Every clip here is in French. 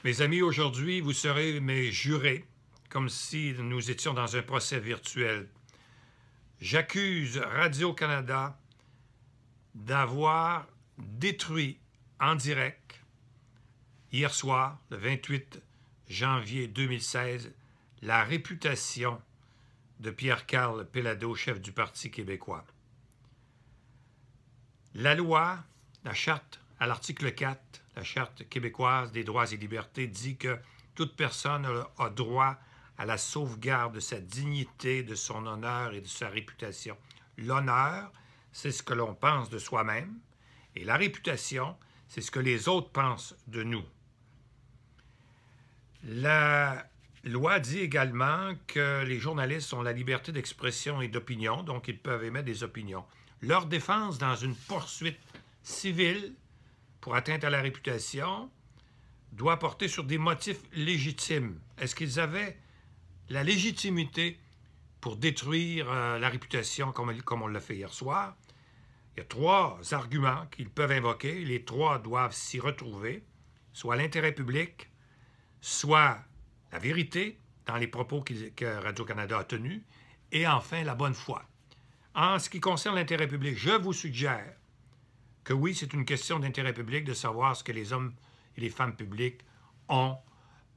Mes amis, aujourd'hui, vous serez mes jurés, comme si nous étions dans un procès virtuel. J'accuse Radio-Canada d'avoir détruit en direct, hier soir, le 28 janvier 2016, la réputation de Pierre-Karl Péladeau, chef du Parti québécois. La loi, la charte, à l'article 4, la Charte québécoise des droits et libertés dit que toute personne a droit à la sauvegarde de sa dignité, de son honneur et de sa réputation. L'honneur, c'est ce que l'on pense de soi-même, et la réputation, c'est ce que les autres pensent de nous. La loi dit également que les journalistes ont la liberté d'expression et d'opinion, donc ils peuvent émettre des opinions. Leur défense dans une poursuite civile pour atteinte à la réputation doit porter sur des motifs légitimes. Est-ce qu'ils avaient la légitimité pour détruire la réputation comme on l'a fait hier soir? Il y a trois arguments qu'ils peuvent invoquer. Les trois doivent s'y retrouver, soit l'intérêt public, soit la vérité dans les propos que Radio-Canada a tenus, et enfin la bonne foi. En ce qui concerne l'intérêt public, je vous suggère que oui, c'est une question d'intérêt public de savoir ce que les hommes et les femmes publics ont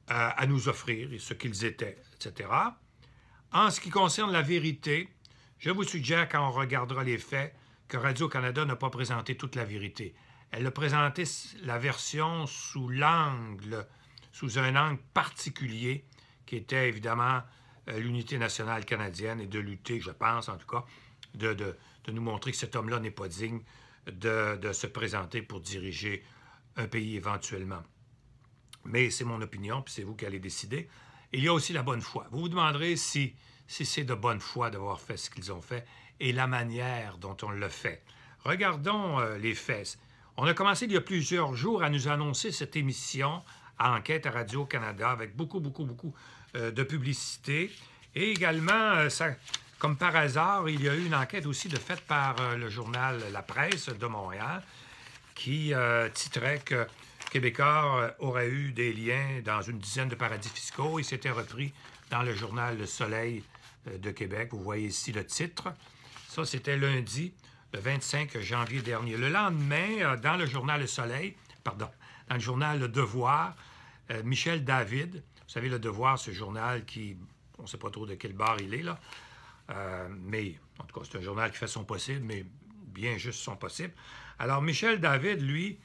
à nous offrir et ce qu'ils étaient, etc. En ce qui concerne la vérité, je vous suggère, quand on regardera les faits, que Radio-Canada n'a pas présenté toute la vérité. Elle a présenté la version sous un angle particulier, qui était évidemment l'unité nationale canadienne et de lutter, je pense en tout cas, de nous montrer que cet homme-là n'est pas digne de se présenter pour diriger un pays éventuellement. Mais c'est mon opinion, puis c'est vous qui allez décider. Il y a aussi la bonne foi. Vous vous demanderez si c'est de bonne foi d'avoir fait ce qu'ils ont fait et la manière dont on le fait. Regardons les faits. On a commencé il y a plusieurs jours à nous annoncer cette émission à Enquête à Radio-Canada avec beaucoup de publicité. Et également, comme par hasard, il y a eu une enquête aussi faite par le journal La Presse de Montréal qui titrait que Québécois aurait eu des liens dans une dizaine de paradis fiscaux et c'était repris dans le journal Le Soleil de Québec. Vous voyez ici le titre. Ça, c'était lundi, le 25 janvier dernier. Le lendemain, dans le journal Le Soleil, dans le journal Le Devoir, Michel David, vous savez, Le Devoir, ce journal qui, on ne sait pas trop de quel bar il est, là, mais en tout cas, c'est un journal qui fait son possible, mais bien juste son possible. Alors, Michel David, lui,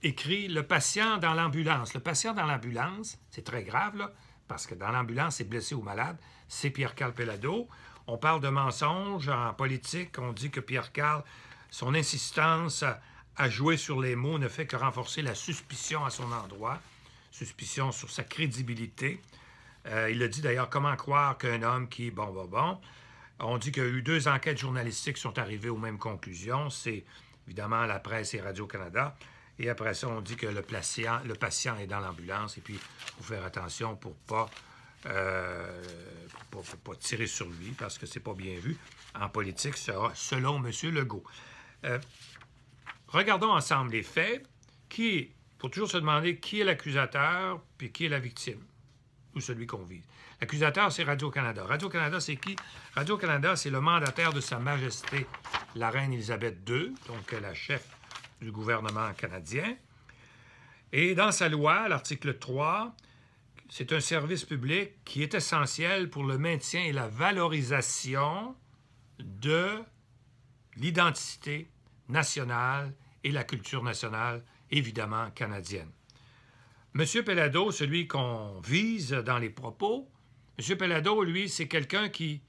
écrit « Le patient dans l'ambulance ». Le patient dans l'ambulance, c'est très grave, là, parce que dans l'ambulance, c'est blessé ou malade, c'est Pierre-Karl Péladeau. On parle de mensonges en politique. On dit que Pierre-Karl, son insistance à jouer sur les mots ne fait que renforcer la suspicion à son endroit, suspicion sur sa crédibilité. Il a dit d'ailleurs, comment croire qu'un homme qui, bon. On dit qu'il y a eu 2 enquêtes journalistiques qui sont arrivées aux mêmes conclusions. C'est évidemment La Presse et Radio-Canada. Et après ça, on dit que le patient est dans l'ambulance. Et puis, il faut faire attention pour pas tirer sur lui, parce que c'est pas bien vu en politique, selon M. Legault. Regardons ensemble les faits. Il faut toujours se demander qui est l'accusateur puis qui est la victime, ou celui qu'on vise. L'accusateur, c'est Radio-Canada. Radio-Canada, c'est qui? Radio-Canada, c'est le mandataire de Sa Majesté, la Reine Élisabeth II, donc la chef du gouvernement canadien. Et dans sa loi, l'article 3, c'est un service public qui est essentiel pour le maintien et la valorisation de l'identité nationale et la culture nationale, évidemment, canadienne. M. Péladeau, celui qu'on vise dans les propos, M. Péladeau, lui, c'est quelqu'un qui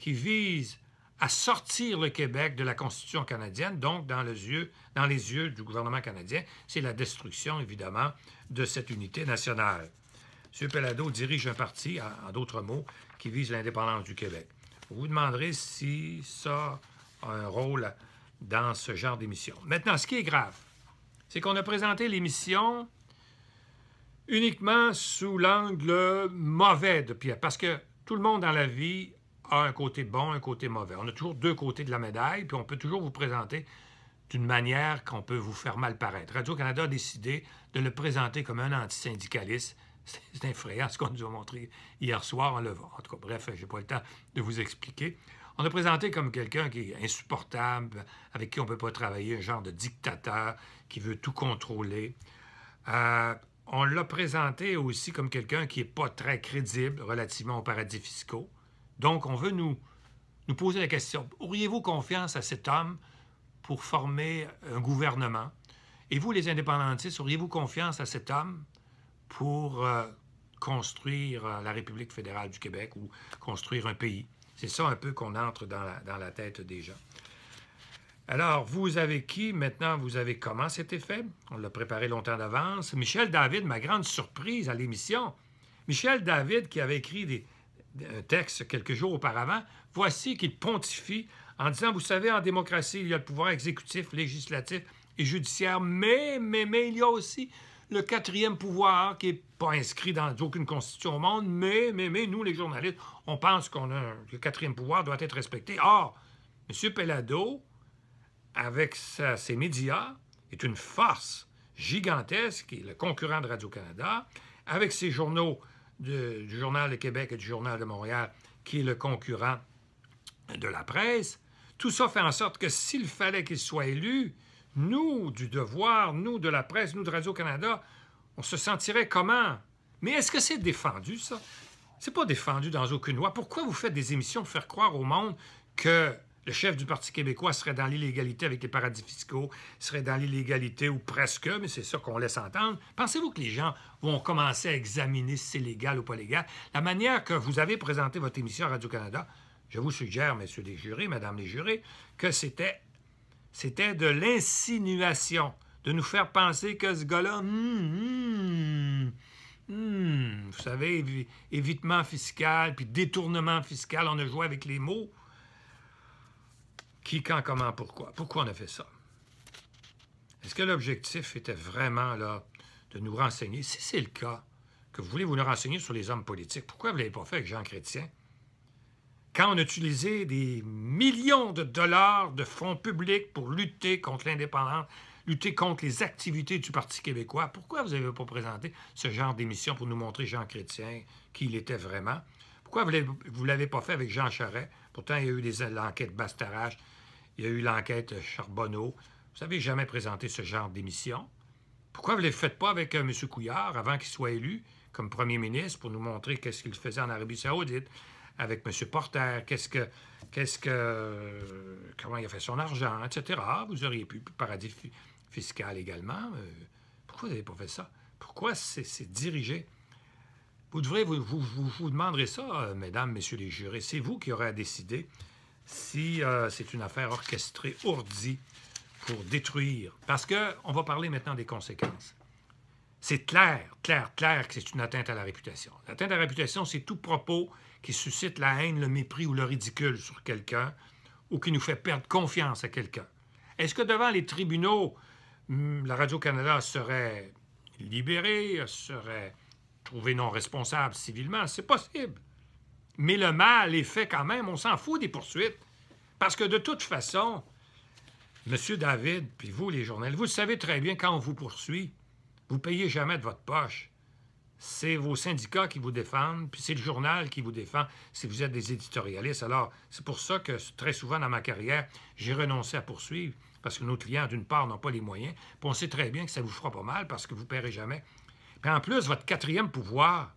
vise à sortir le Québec de la Constitution canadienne, donc dans les yeux du gouvernement canadien, c'est la destruction, évidemment, de cette unité nationale. M. Péladeau dirige un parti, en d'autres mots, qui vise l'indépendance du Québec. Vous vous demanderez si ça a un rôle dans ce genre d'émission. Maintenant, ce qui est grave, c'est qu'on a présenté l'émission uniquement sous l'angle mauvais de Pierre, parce que tout le monde dans la vie a un côté bon, un côté mauvais. On a toujours 2 côtés de la médaille, puis on peut toujours vous présenter d'une manière qu'on peut vous faire mal paraître. Radio-Canada a décidé de le présenter comme un antisyndicaliste. C'est effrayant ce qu'on nous a montré hier soir. En tout cas, bref, je n'ai pas le temps de vous expliquer. On l'a présenté comme quelqu'un qui est insupportable, avec qui on ne peut pas travailler, un genre de dictateur qui veut tout contrôler. On l'a présenté aussi comme quelqu'un qui n'est pas très crédible relativement aux paradis fiscaux. Donc, on veut nous poser la question, auriez-vous confiance à cet homme pour former un gouvernement? Et vous, les indépendantistes, auriez-vous confiance à cet homme pour construire la République fédérale du Québec ou construire un pays? C'est ça un peu qu'on entre dans la tête des gens. Alors, vous avez qui? Maintenant, vous avez comment c'était fait? On l'a préparé longtemps d'avance. Michel David, ma grande surprise à l'émission. Michel David, qui avait écrit un texte quelques jours auparavant, voici qu'il pontifie en disant, vous savez, en démocratie, il y a le pouvoir exécutif, législatif et judiciaire, mais il y a aussi le quatrième pouvoir qui n'est pas inscrit dans aucune constitution au monde, mais nous, les journalistes, on pense que le quatrième pouvoir doit être respecté. Or, M. Pellado, avec ses médias, est une force gigantesque, qui est le concurrent de Radio-Canada, avec ses journaux du Journal de Québec et du Journal de Montréal, qui est le concurrent de la presse. Tout ça fait en sorte que s'il fallait qu'il soit élu, nous, du Devoir, nous, de la presse, nous, de Radio-Canada, on se sentirait comment? Mais est-ce que c'est défendu, ça? C'est pas défendu dans aucune loi. Pourquoi vous faites des émissions pour faire croire au monde que le chef du Parti québécois serait dans l'illégalité avec les paradis fiscaux, serait dans l'illégalité ou presque, mais c'est ça qu'on laisse entendre? Pensez-vous que les gens vont commencer à examiner si c'est légal ou pas légal? La manière que vous avez présenté votre émission à Radio-Canada, je vous suggère, messieurs les jurés, mesdames les jurés, que c'était de l'insinuation, de nous faire penser que ce gars-là, vous savez, évitement fiscal, puis détournement fiscal, on a joué avec les mots. Qui, quand, comment, pourquoi? Pourquoi on a fait ça? Est-ce que l'objectif était vraiment là de nous renseigner? Si c'est le cas, que vous voulez vous nous renseigner sur les hommes politiques, pourquoi vous ne l'avez pas fait avec Jean Chrétien? Quand on a utilisé des millions de dollars de fonds publics pour lutter contre l'indépendance, lutter contre les activités du Parti québécois, pourquoi vous n'avez pas présenté ce genre d'émission pour nous montrer Jean Chrétien, qui il était vraiment? Pourquoi vous ne l'avez pas fait avec Jean Charest? Pourtant, il y a eu l'enquête Bastarache, il y a eu l'enquête Charbonneau. Vous n'avez jamais présenté ce genre d'émission. Pourquoi vous ne le faites pas avec M. Couillard avant qu'il soit élu comme premier ministre pour nous montrer qu'est-ce qu'il faisait en Arabie Saoudite, avec M. Porter, comment il a fait son argent, etc. Vous auriez pu, paradis fiscal également. Pourquoi vous n'avez pas fait ça? Pourquoi c'est dirigé? Vous demanderez ça, mesdames, messieurs les jurés. C'est vous qui aurez à décider si c'est une affaire orchestrée, ourdie, pour détruire. Parce qu'on va parler maintenant des conséquences. C'est clair que c'est une atteinte à la réputation. L'atteinte à la réputation, c'est tout propos qui suscite la haine, le mépris ou le ridicule sur quelqu'un ou qui nous fait perdre confiance à quelqu'un. Est-ce que devant les tribunaux, la Radio-Canada serait libérée, serait trouvée non responsable civilement? C'est possible. Mais le mal est fait quand même. On s'en fout des poursuites. Parce que de toute façon, M. David, puis vous, les journalistes, vous le savez très bien, quand on vous poursuit, vous ne payez jamais de votre poche. C'est vos syndicats qui vous défendent, puis c'est le journal qui vous défend si vous êtes des éditorialistes. Alors, c'est pour ça que très souvent dans ma carrière, j'ai renoncé à poursuivre, parce que nos clients, d'une part, n'ont pas les moyens, puis on sait très bien que ça vous fera pas mal parce que vous ne paierez jamais. Puis en plus, votre quatrième pouvoir,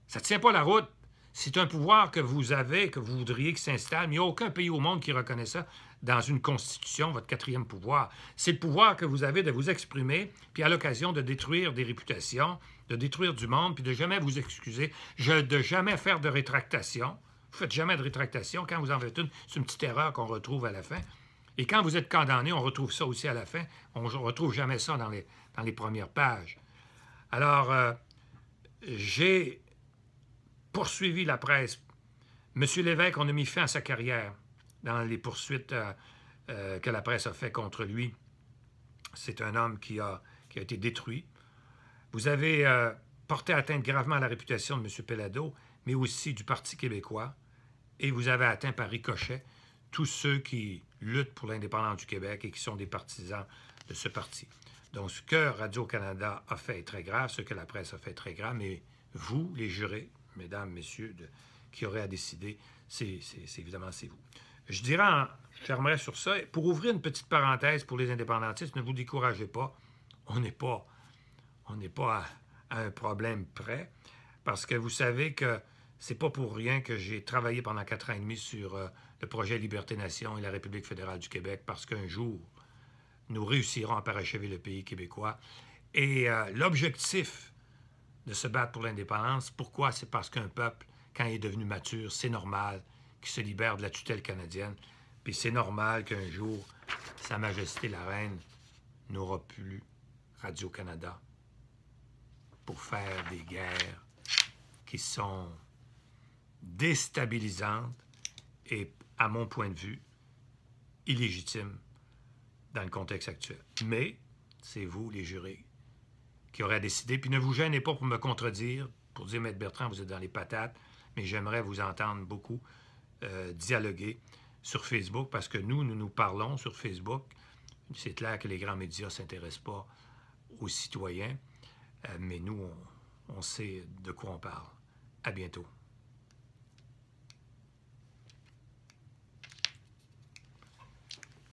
ça ne tient pas la route. C'est un pouvoir que vous avez, que vous voudriez qu'il s'installe, mais il n'y a aucun pays au monde qui reconnaît ça dans une constitution, votre quatrième pouvoir. C'est le pouvoir que vous avez de vous exprimer, puis à l'occasion de détruire des réputations, de détruire du monde, puis de jamais vous excuser, de jamais faire de rétractation. Vous ne faites jamais de rétractation. Quand vous en faites une, c'est une petite erreur qu'on retrouve à la fin. Et quand vous êtes condamné, on retrouve ça aussi à la fin. On ne retrouve jamais ça dans les premières pages. Alors, j'ai poursuivi la presse. M. Lévesque, on a mis fin à sa carrière dans les poursuites que la presse a fait contre lui. C'est un homme qui a été détruit. Vous avez porté atteinte gravement à la réputation de M. Pellado, mais aussi du Parti québécois, et vous avez atteint par ricochet tous ceux qui luttent pour l'indépendance du Québec et qui sont des partisans de ce parti. Donc, ce que Radio-Canada a fait est très grave, ce que la presse a fait est très grave, mais vous, les jurés, mesdames, messieurs, qui auraient à décider, c'est évidemment, c'est vous. Je fermerai sur ça. Pour ouvrir une petite parenthèse pour les indépendantistes, ne vous découragez pas. On n'est pas à un problème près, parce que vous savez que c'est pas pour rien que j'ai travaillé pendant 4 ans et demi sur le projet Liberté-Nation et la République fédérale du Québec, parce qu'un jour, nous réussirons à parachever le pays québécois. Et l'objectif de se battre pour l'indépendance, pourquoi? C'est parce qu'un peuple, quand il est devenu mature, c'est normal qu'il se libère de la tutelle canadienne. Puis c'est normal qu'un jour, Sa Majesté la Reine n'aura plus Radio-Canada pour faire des guerres qui sont déstabilisantes et, à mon point de vue, illégitimes dans le contexte actuel. Mais c'est vous, les jurés, qui aurez à décider. Puis ne vous gênez pas pour me contredire, pour dire, Maître Bertrand, vous êtes dans les patates, mais j'aimerais vous entendre beaucoup dialoguer sur Facebook, parce que nous parlons sur Facebook. C'est clair que les grands médias ne s'intéressent pas aux citoyens, mais nous, on sait de quoi on parle. À bientôt.